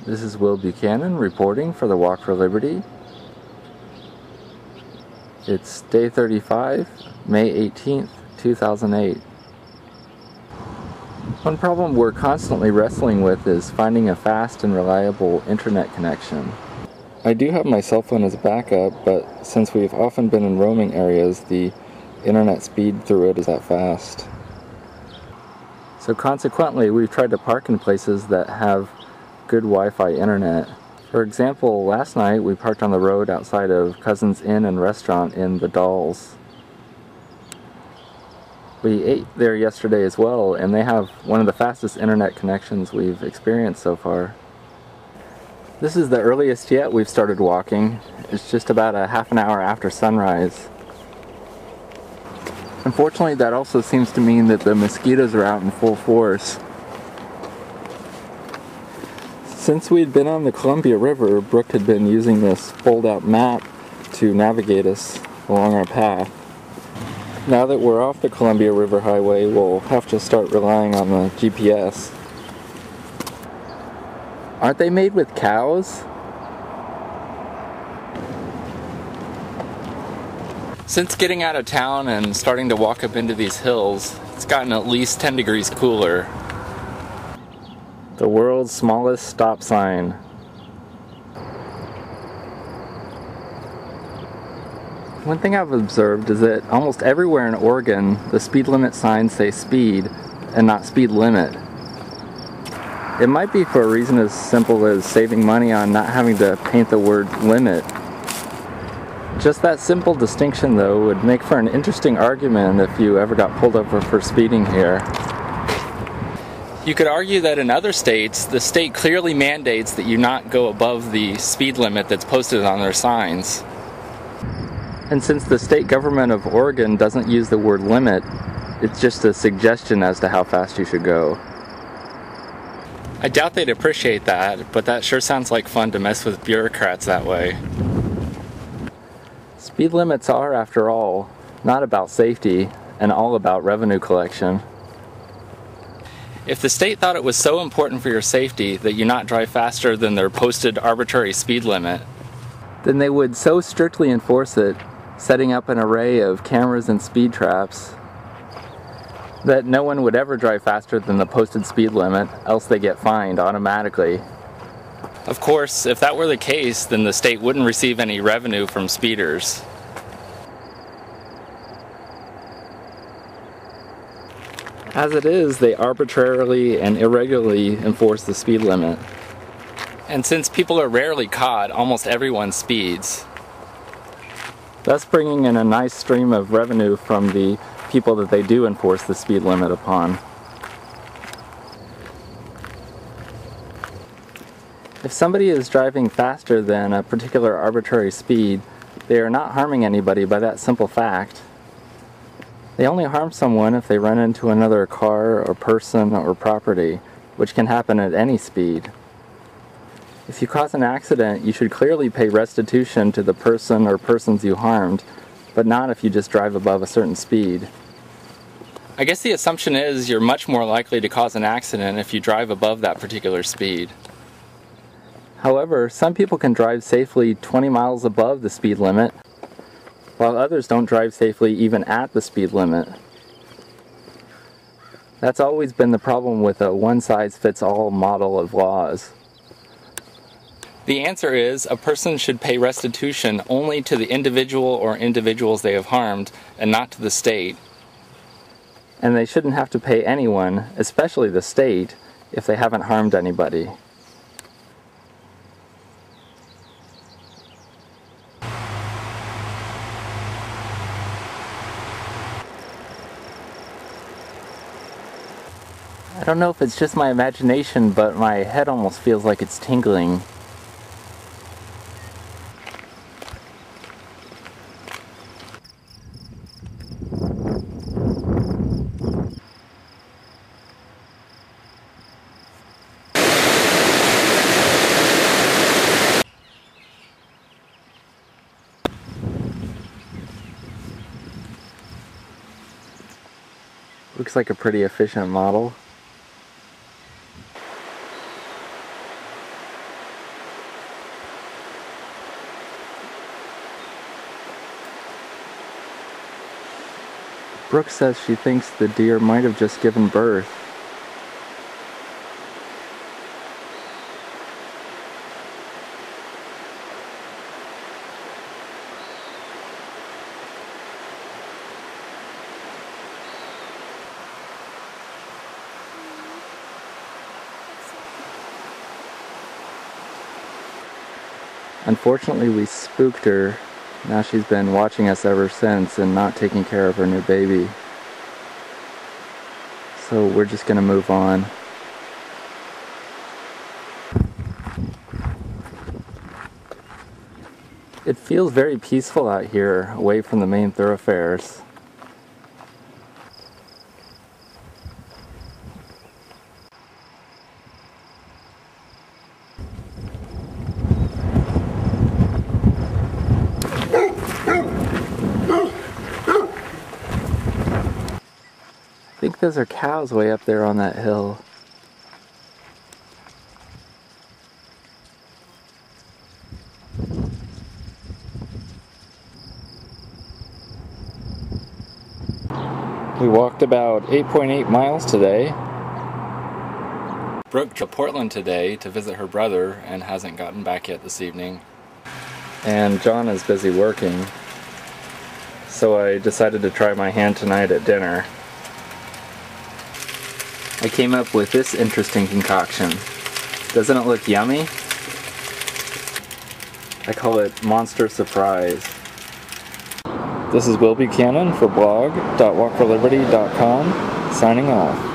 This is Will Buchanan reporting for the Walk for Liberty. It's day 35, May 18th, 2008. One problem we're constantly wrestling with is finding a fast and reliable internet connection. I do have my cell phone as a backup, but since we've often been in roaming areas, the internet speed through it is that fast. So consequently, we've tried to park in places that have good Wi-Fi internet. For example, last night we parked on the road outside of Cousins Inn and Restaurant in the Dalles. We ate there yesterday as well, and they have one of the fastest internet connections we've experienced so far. This is the earliest yet we've started walking. It's just about a half an hour after sunrise. Unfortunately, that also seems to mean that the mosquitoes are out in full force. Since we'd been on the Columbia River, Brooke had been using this fold-out map to navigate us along our path. Now that we're off the Columbia River Highway, we'll have to start relying on the GPS. Aren't they made with cows? Since getting out of town and starting to walk up into these hills, it's gotten at least 10 degrees cooler. The world's smallest stop sign. One thing I've observed is that almost everywhere in Oregon, the speed limit signs say speed and not speed limit. It might be for a reason as simple as saving money on not having to paint the word limit. Just that simple distinction, though, would make for an interesting argument if you ever got pulled over for speeding here. You could argue that in other states, the state clearly mandates that you not go above the speed limit that's posted on their signs. And since the state government of Oregon doesn't use the word limit, it's just a suggestion as to how fast you should go. I doubt they'd appreciate that, but that sure sounds like fun to mess with bureaucrats that way. Speed limits are, after all, not about safety and all about revenue collection. If the state thought it was so important for your safety that you not drive faster than their posted arbitrary speed limit, then they would so strictly enforce it, setting up an array of cameras and speed traps, that no one would ever drive faster than the posted speed limit, else they get fined automatically. Of course, if that were the case, then the state wouldn't receive any revenue from speeders. As it is, they arbitrarily and irregularly enforce the speed limit. And since people are rarely caught, almost everyone speeds, thus bringing in a nice stream of revenue from the people that they do enforce the speed limit upon. If somebody is driving faster than a particular arbitrary speed, they are not harming anybody by that simple fact. They only harm someone if they run into another car or person or property, which can happen at any speed. If you cause an accident, you should clearly pay restitution to the person or persons you harmed, but not if you just drive above a certain speed. I guess the assumption is you're much more likely to cause an accident if you drive above that particular speed. However, some people can drive safely 20 miles above the speed limit, while others don't drive safely even at the speed limit. That's always been the problem with a one-size-fits-all model of laws. The answer is a person should pay restitution only to the individual or individuals they have harmed and not to the state. And they shouldn't have to pay anyone, especially the state, if they haven't harmed anybody. I don't know if it's just my imagination, but my head almost feels like it's tingling. Looks like a pretty efficient model. Brooke says she thinks the deer might have just given birth. Unfortunately, we spooked her. Now she's been watching us ever since and not taking care of her new baby. So we're just gonna move on. It feels very peaceful out here, away from the main thoroughfares. I think those are cows way up there on that hill. We walked about 8.8 miles today. Brooke to Portland today to visit her brother and hasn't gotten back yet this evening. And John is busy working, so I decided to try my hand tonight at dinner. I came up with this interesting concoction. Doesn't it look yummy? I call it Monster Surprise. This is Will Buchanan for blog.walkforliberty.com, signing off.